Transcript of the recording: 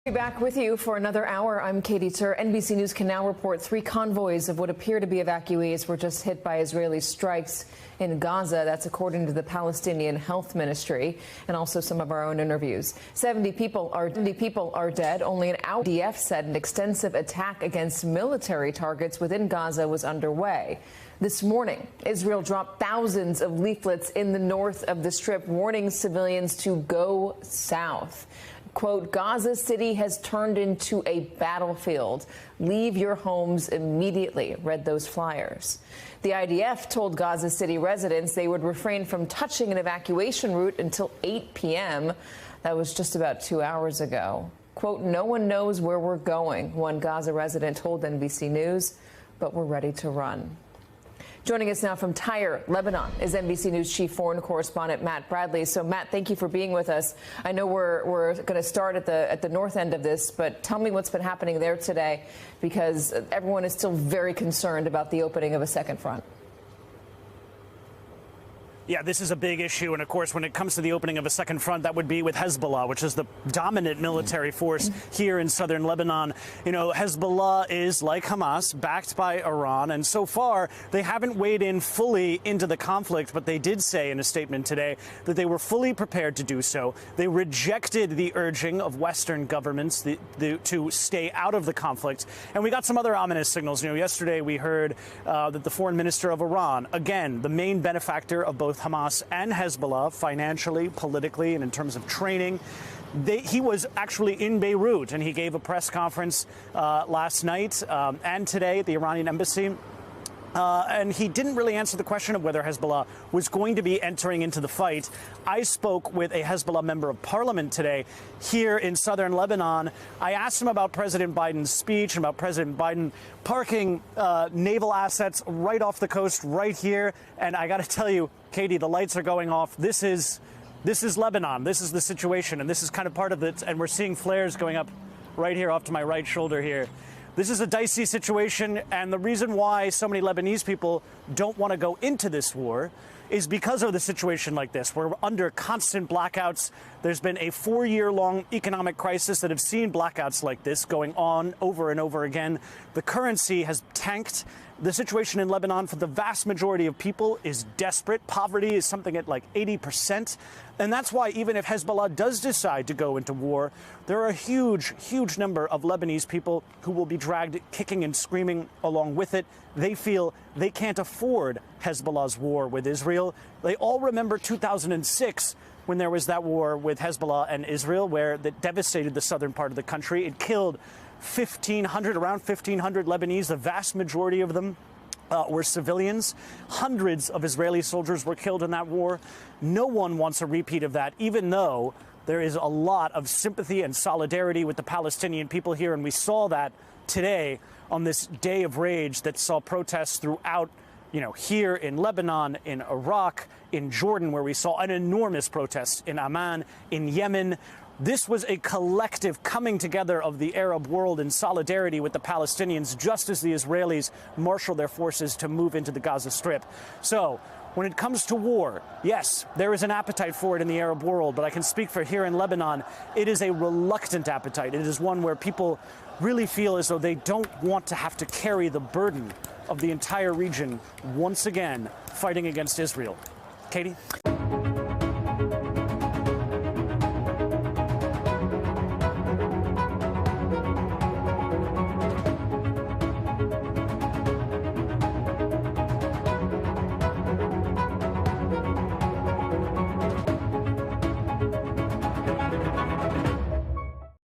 Back with you for another hour. I'm Katie Tur. NBC News can now report 3 convoys of what appear to be evacuees were just hit by Israeli strikes in Gaza. That's according to the Palestinian Health Ministry and also some of our own interviews. 70 people are dead. Only an hour. IDF said an extensive attack against military targets within Gaza was underway. This morning, Israel dropped thousands of leaflets in the north of the Strip warning civilians to go south. Quote, Gaza City has turned into a battlefield. Leave your homes immediately, read those flyers. The IDF told Gaza City residents they would refrain from touching an evacuation route until 8 p.m. That was just about 2 hours ago. Quote, no one knows where we're going, one Gaza resident told NBC News, but we're ready to run. Joining us now from Tyre, Lebanon, is NBC News chief foreign correspondent Matt Bradley. So, Matt, thank you for being with us. I know we're going to start at the north end of this, but tell me what's been happening there today, because everyone is still very concerned about the opening of a second front. Yeah, this is a big issue. And of course, when it comes to the opening of a second front, that would be with Hezbollah, which is the dominant military force here in southern Lebanon. You know, Hezbollah is, like Hamas, backed by Iran. And so far, they haven't weighed in fully into the conflict. But they did say in a statement today that they were fully prepared to do so. They rejected the urging of Western governments to stay out of the conflict. And we got some other ominous signals. You know, yesterday we heard that the foreign minister of Iran, again, the main benefactor of both Hamas and Hezbollah, financially, politically, and in terms of training. He was actually in Beirut, and he gave a press conference last night and today at the Iranian embassy. And he didn't really answer the question of whether Hezbollah was going to be entering into the fight. I spoke with a Hezbollah member of parliament today here in southern Lebanon. I asked him about President Biden's speech and about President Biden parking naval assets right off the coast right here. And I got to tell you, Katie, the lights are going off. This is Lebanon. This is the situation. And this is kind of part of it. And we're seeing flares going up right here off to my right shoulder here. This is a dicey situation, and the reason why so many Lebanese people don't want to go into this war is because of the situation like this. We're under constant blackouts. There's been a 4-year-long economic crisis that have seen blackouts like this going on over and over again. The currency has tanked. The situation in Lebanon for the vast majority of people is desperate. Poverty is something at like 80%. And that's why even if Hezbollah does decide to go into war, there are a huge, huge number of Lebanese people who will be dragged kicking and screaming along with it. They feel they can't afford Hezbollah's war with Israel. They all remember 2006 when there was that war with Hezbollah and Israel where that devastated the southern part of the country. It killed around 1,500 Lebanese. The vast majority of them were civilians. Hundreds of Israeli soldiers were killed in that war. No one wants a repeat of that, even though there is a lot of sympathy and solidarity with the Palestinian people here. And we saw that today on this day of rage that saw protests throughout, you know, here in Lebanon, in Iraq, in Jordan, where we saw an enormous protest, in Amman, in Yemen. This was a collective coming together of the Arab world in solidarity with the Palestinians, just as the Israelis marshal their forces to move into the Gaza Strip. So when it comes to war, yes, there is an appetite for it in the Arab world, but I can speak for here in Lebanon, it is a reluctant appetite. It is one where people really feel as though they don't want to have to carry the burden of the entire region once again fighting against Israel. Katie?